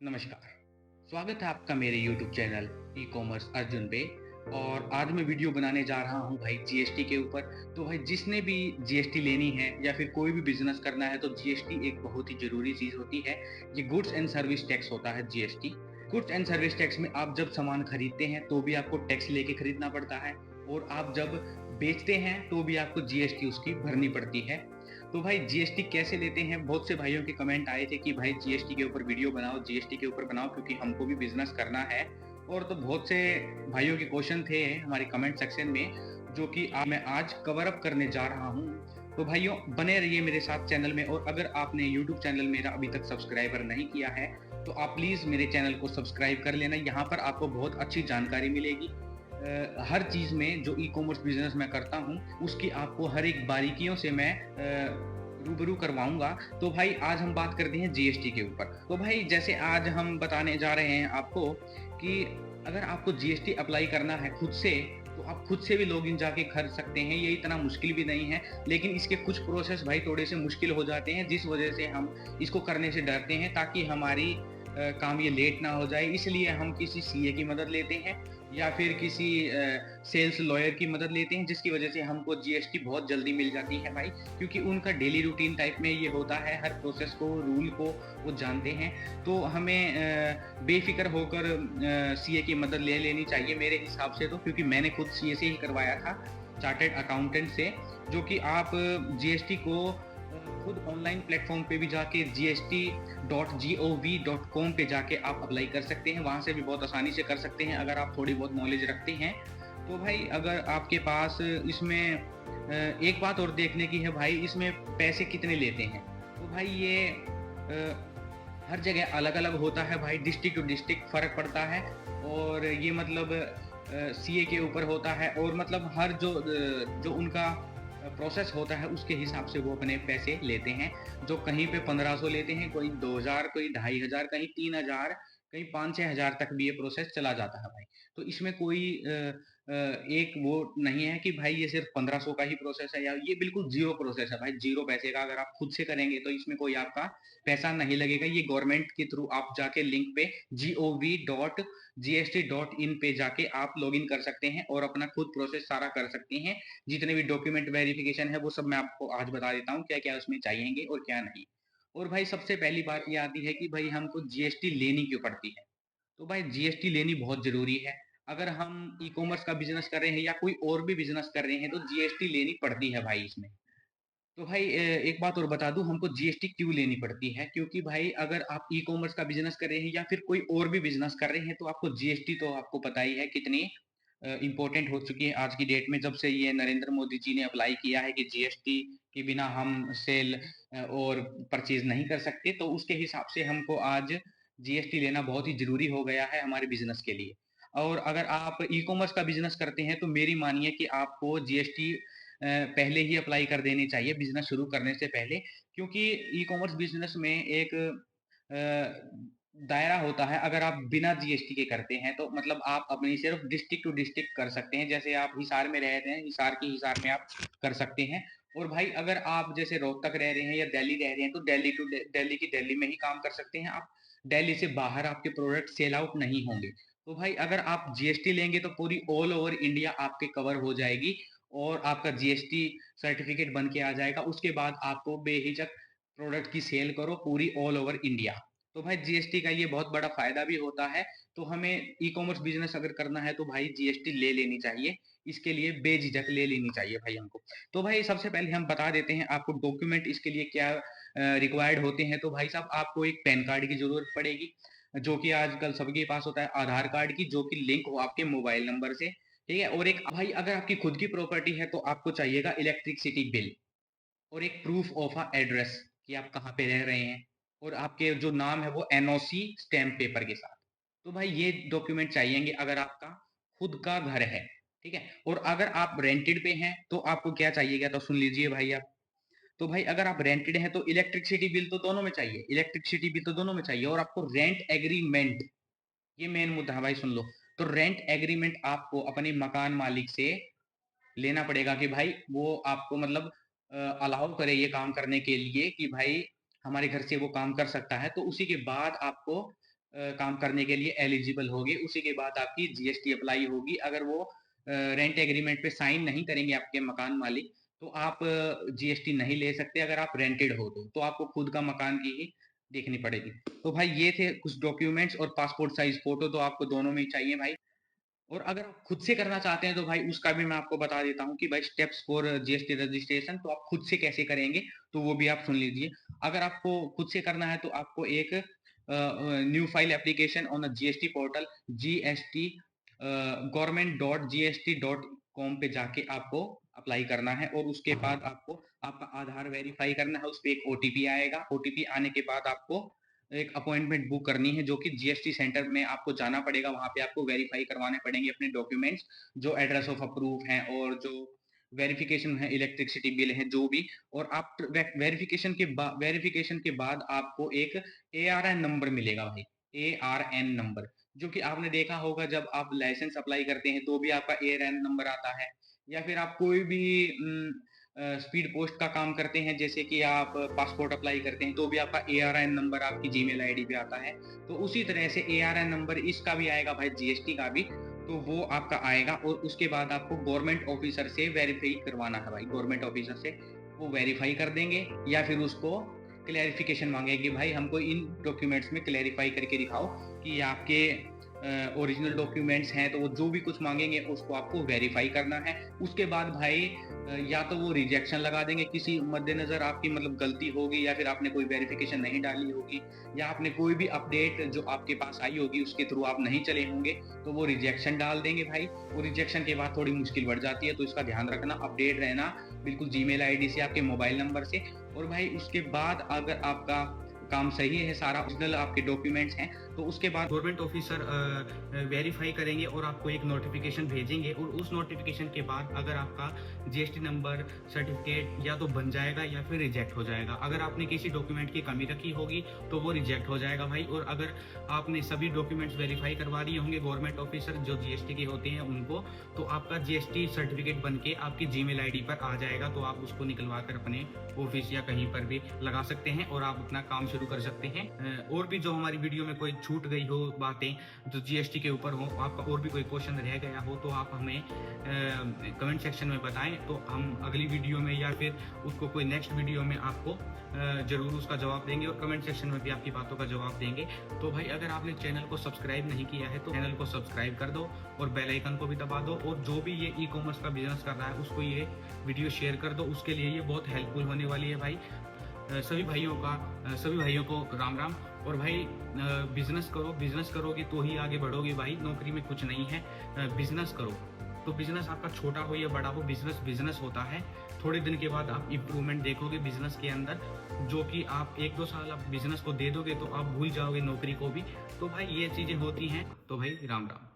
नमस्कार। स्वागत है आपका मेरे YouTube channel e commerce Arjun पे। और आज मैं वीडियो बनाने जा रहा हूँ भाई जीएसटी के ऊपर। तो भाई जिसने भी जीएसटी लेनी है या फिर कोई भी बिजनेस करना है तो जीएसटी एक बहुत ही जरूरी चीज होती है। ये गुड्स एंड सर्विस टैक्स होता है GST. Goods and service tax में आप जब सामान खरीदते हैं तो भी आपको टैक्स लेके खरीदना पड़ता है, और आप जब बेचते हैं तो भी आपको जीएसटी उसकी भरनी पड़ती है। तो भाई जीएसटी कैसे लेते हैं, बहुत से भाइयों के कमेंट आए थे कि भाई जीएसटी के ऊपर वीडियो बनाओ, जीएसटी के ऊपर बनाओ, क्योंकि हमको भी बिजनेस करना है। और तो बहुत से भाइयों के क्वेश्चन थे हमारे कमेंट सेक्शन में, जो कि मैं आज कवर अप करने जा रहा हूँ। तो भाइयों बने रहिए मेरे साथ चैनल में, और अगर आपने यूट्यूब चैनल मेरा अभी तक सब्सक्राइबर नहीं किया है तो आप प्लीज मेरे चैनल को सब्सक्राइब कर लेना। यहाँ पर आपको बहुत अच्छी जानकारी मिलेगी। हर चीज में जो ई कॉमर्स बिजनेस मैं करता हूँ उसकी आपको हर एक बारीकियों से मैं रूबरू करवाऊंगा। तो भाई आज हम बात करते हैं जीएसटी के ऊपर। तो भाई जैसे आज हम बताने जा रहे हैं आपको कि अगर आपको जीएसटी अप्लाई करना है खुद से, तो आप खुद से भी लॉगिन जाके कर सकते हैं। ये इतना मुश्किल भी नहीं है, लेकिन इसके कुछ प्रोसेस भाई थोड़े से मुश्किल हो जाते हैं, जिस वजह से हम इसको करने से डरते हैं, ताकि हमारी काम ये लेट ना हो जाए। इसलिए हम किसी सीए की मदद लेते हैं या फिर किसी सेल्स लॉयर की मदद लेते हैं, जिसकी वजह से हमको जीएसटी बहुत जल्दी मिल जाती है भाई, क्योंकि उनका डेली रूटीन टाइप में ये होता है, हर प्रोसेस को, रूल को वो जानते हैं। तो हमें बेफिक्र होकर सीए की मदद ले लेनी चाहिए मेरे हिसाब से, तो क्योंकि मैंने खुद सीए से ही करवाया था, चार्टर्ड अकाउंटेंट से। जो कि आप जीएसटी को खुद ऑनलाइन प्लेटफॉर्म पे भी जाके gst.gov.com पे जाके आप अप्लाई कर सकते हैं, वहां से भी बहुत आसानी से कर सकते हैं अगर आप थोड़ी बहुत नॉलेज रखते हैं। तो भाई अगर आपके पास इसमें एक बात और देखने की है भाई, इसमें पैसे कितने लेते हैं। तो भाई ये हर जगह अलग अलग होता है भाई, डिस्ट्रिक्ट टू डिस्ट्रिक्ट फर्क पड़ता है। और ये मतलब सीए के ऊपर होता है, और मतलब हर जो उनका प्रोसेस होता है उसके हिसाब से वो अपने पैसे लेते हैं। जो कहीं पे 1500 लेते हैं, कोई 2000, कोई 2500, कहीं 3000, कहीं 5-6 हजार तक भी ये प्रोसेस चला जाता है भाई। तो इसमें कोई एक वो नहीं है कि भाई ये सिर्फ 1500 का ही प्रोसेस है, या ये बिल्कुल जीरो प्रोसेस है भाई, जीरो पैसे का। अगर आप खुद से करेंगे तो इसमें कोई आपका पैसा नहीं लगेगा। ये गवर्नमेंट के थ्रू आप जाके लिंक पे gov.gst.in पे जाके आप लॉगिन कर सकते हैं और अपना खुद प्रोसेस सारा कर सकते हैं। जितने भी डॉक्यूमेंट वेरिफिकेशन है वो सब मैं आपको आज बता देता हूँ, क्या क्या उसमें चाहिएंगे और क्या नहीं। और भाई सबसे पहली बात ये आती है कि भाई हमको जीएसटी लेनी क्यों पड़ती है। तो भाई जीएसटी लेनी बहुत जरूरी है। अगर हम ई कॉमर्स का बिजनेस कर रहे हैं या कोई और भी बिजनेस कर रहे हैं तो जीएसटी लेनी पड़ती है भाई इसमें। तो भाई एक बात और बता दूं, हमको जीएसटी क्यों लेनी पड़ती है, क्योंकि भाई अगर आप ई कॉमर्स का बिजनेस कर रहे हैं या फिर कोई और भी बिजनेस कर रहे हैं तो आपको जीएसटी, तो आपको पता ही है कितनी इम्पोर्टेंट हो चुकी है आज की डेट में। जब से ये नरेंद्र मोदी जी ने अप्लाई किया है कि जीएसटी के बिना हम सेल और परचेज नहीं कर सकते, तो उसके हिसाब से हमको आज जीएसटी लेना बहुत ही जरूरी हो गया है हमारे बिजनेस के लिए। और अगर आप ई कॉमर्स का बिजनेस करते हैं तो मेरी मानिए कि आपको जीएसटी पहले ही अप्लाई कर देनी चाहिए बिजनेस शुरू करने से पहले, क्योंकि ई कॉमर्स बिजनेस में एक दायरा होता है। अगर आप बिना जीएसटी के करते हैं तो मतलब आप अपनी सिर्फ डिस्ट्रिक्ट टू डिस्ट्रिक्ट कर सकते हैं। जैसे आप हिसार में रहते हैं, हिसार की हिसार में आप कर सकते हैं। और भाई अगर आप जैसे रोहतक रह रहे हैं या दिल्ली रह रहे हैं तो दिल्ली की दिल्ली में ही काम कर सकते हैं आप। दिल्ली से बाहर आपके प्रोडक्ट सेल आउट नहीं होंगे। तो भाई अगर आप जीएसटी लेंगे तो पूरी ऑल ओवर इंडिया आपके कवर हो जाएगी, और आपका जीएसटी सर्टिफिकेट बन के आ जाएगा। उसके बाद आपको बेहिचक प्रोडक्ट की सेल करो पूरी ऑल ओवर इंडिया। तो भाई जीएसटी का ये बहुत बड़ा फायदा भी होता है। तो हमें ई कॉमर्स बिजनेस अगर करना है तो भाई जीएसटी ले लेनी चाहिए, इसके लिए बेझिझक ले लेनी चाहिए भाई हमको। तो भाई सबसे पहले हम बता देते हैं आपको डॉक्यूमेंट इसके लिए क्या रिक्वायर्ड होते हैं। तो भाई साहब आपको एक पैन कार्ड की जरूरत पड़ेगी, जो कि आजकल सबके पास होता है, आधार कार्ड की जो कि लिंक हो आपके मोबाइल नंबर से, ठीक है। और एक भाई अगर आपकी खुद की प्रॉपर्टी है तो आपको चाहिएगा इलेक्ट्रिसिटी बिल, और एक प्रूफ ऑफ अ एड्रेस कि आप कहाँ पे रह रहे हैं, और आपके जो नाम है वो एनओसी स्टैम्प पेपर के साथ। तो भाई ये डॉक्यूमेंट चाहिएंगे अगर आपका खुद का घर है, ठीक है। और अगर आप रेंटेड पे हैं तो आपको क्या चाहिएगा, तो सुन लीजिए भाई आप। तो भाई अगर आप रेंटेड हैं तो इलेक्ट्रिसिटी बिल तो दोनों में चाहिए, इलेक्ट्रिसिटी बिल तो दोनों में चाहिए, और आपको रेंट एग्रीमेंट, ये मेन मुद्दा है भाई, सुन लो। तो रेंट एग्रीमेंट आपको अपने मकान मालिक से लेना पड़ेगा कि भाई वो आपको मतलब अलाउ करे ये काम करने के लिए, कि भाई हमारे घर से वो काम कर सकता है। तो उसी के बाद आपको काम करने के लिए एलिजिबल होंगे। उसी के बाद आपकी जीएसटी अप्लाई होगी। अगर वो रेंट एग्रीमेंट पे साइन नहीं करेंगे आपके मकान मालिक, तो आप जीएसटी नहीं ले सकते। अगर आप रेंटेड हो तो आपको खुद का मकान की ही देखनी पड़ेगी। तो भाई ये थे कुछ डॉक्यूमेंट्स, और पासपोर्ट साइज फोटो तो आपको दोनों में ही चाहिए भाई। और अगर आप खुद से करना चाहते हैं तो भाई उसका भी मैं आपको बता देता हूँ कि भाई स्टेप्स फॉर जीएसटी रजिस्ट्रेशन, तो आप खुद से कैसे करेंगे तो वो भी आप सुन लीजिए। अगर आपको खुद से करना है तो आपको एक new file application on the GST portal GST government.gst.com पे जाके आपको अप्लाई करना है। और उसके बाद आपको आपका आधार वेरीफाई करना है। उस पर एक ओटीपी आएगा। ओटीपी आने के बाद आपको एक अपॉइंटमेंट बुक करनी है, जो कि जीएसटी सेंटर में आपको जाना पड़ेगा। वहां पे आपको वेरीफाई करवाने पड़ेंगे अपने डॉक्यूमेंट्स, जो एड्रेस ऑफ अप्रूव हैं और जो वेरिफिकेशन है, इलेक्ट्रिसिटी बिल है जो भी। और आप वेरिफिकेशन के बाद आपको एक ARN नंबर मिलेगा भाई, ARN नंबर, जो कि आपने देखा होगा जब आप लाइसेंस अप्लाई करते हैं तो भी आपका ARN नंबर आता है। या फिर आप कोई भी स्पीड पोस्ट का काम करते हैं, जैसे कि आप पासपोर्ट अप्लाई करते हैं, तो भी आपका ARN नंबर आपकी जीमेल आईडी पे आता है। तो उसी तरह से ARN नंबर इसका भी आएगा भाई, जीएसटी का भी। तो वो आपका आएगा और उसके बाद आपको गवर्नमेंट ऑफिसर से वेरीफाई करवाना है भाई। गवर्नमेंट ऑफिसर से वो वेरीफाई कर देंगे, या फिर उसको क्लैरिफिकेशन मांगेगी, भाई हमको इन डॉक्यूमेंट्स में क्लैरिफाई करके दिखाओ कि आपके ओरिजिनल डॉक्यूमेंट्स हैं। तो वो जो भी कुछ मांगेंगे उसको आपको वेरीफाई करना है। उसके बाद भाई या तो वो रिजेक्शन लगा देंगे, किसी मद्देनजर आपकी मतलब गलती होगी, या फिर आपने कोई वेरिफिकेशन नहीं डाली होगी, या आपने कोई भी अपडेट जो आपके पास आई होगी उसके थ्रू आप नहीं चले होंगे, तो वो रिजेक्शन डाल देंगे भाई। वो रिजेक्शन के बाद थोड़ी मुश्किल बढ़ जाती है, तो इसका ध्यान रखना, अपडेट रहना बिल्कुल जीमेल आईडी से, आपके मोबाइल नंबर से। और भाई उसके बाद अगर आपका काम सही है, सारा ओरिजिनल आपके डॉक्यूमेंट्स हैं, तो उसके बाद गवर्नमेंट ऑफिसर वेरीफाई करेंगे और आपको एक नोटिफिकेशन भेजेंगे। और उस नोटिफिकेशन के बाद अगर आपका जीएसटी नंबर सर्टिफिकेट या तो बन जाएगा या फिर रिजेक्ट हो जाएगा। अगर आपने किसी डॉक्यूमेंट की कमी रखी होगी तो वो रिजेक्ट हो जाएगा भाई। और अगर आपने सभी डॉक्यूमेंट्स वेरीफाई करवा दिए होंगे गवर्नमेंट ऑफिसर जो जीएसटी के होते हैं उनको, तो आपका जीएसटी सर्टिफिकेट बन के आपकी जीमेल आईडी पर आ जाएगा। तो आप उसको निकलवा कर अपने ऑफिस या कहीं पर भी लगा सकते हैं और आप अपना काम शुरू कर सकते हैं। और भी जो हमारी वीडियो में कोई छूट गई हो बातें जो जीएसटी के ऊपर हो, आपका और भी कोई क्वेश्चन रह गया हो, तो आप हमें कमेंट सेक्शन में बताएं। तो हम अगली वीडियो में या फिर उसको कोई नेक्स्ट वीडियो में आपको जरूर उसका जवाब देंगे और कमेंट सेक्शन में भी आपकी बातों का जवाब देंगे। तो भाई अगर आपने चैनल को सब्सक्राइब नहीं किया है तो चैनल को सब्सक्राइब कर दो और बेल आइकन को भी दबा दो। और जो भी ये ई कॉमर्स का बिजनेस कर रहा है उसको ये वीडियो शेयर कर दो, उसके लिए ये बहुत हेल्पफुल होने वाली है भाई। सभी भाइयों को राम राम। और भाई बिजनेस करो, बिजनेस करोगे तो ही आगे बढ़ोगे भाई। नौकरी में कुछ नहीं है, बिजनेस करो। तो बिजनेस आपका छोटा हो या बड़ा हो, बिजनेस बिजनेस होता है। थोड़े दिन के बाद आप इम्प्रूवमेंट देखोगे बिजनेस के अंदर, जो कि आप 1-2 साल आप बिजनेस को दे दोगे तो आप भूल जाओगे नौकरी को भी। तो भाई ये चीजें होती हैं। तो भाई राम राम।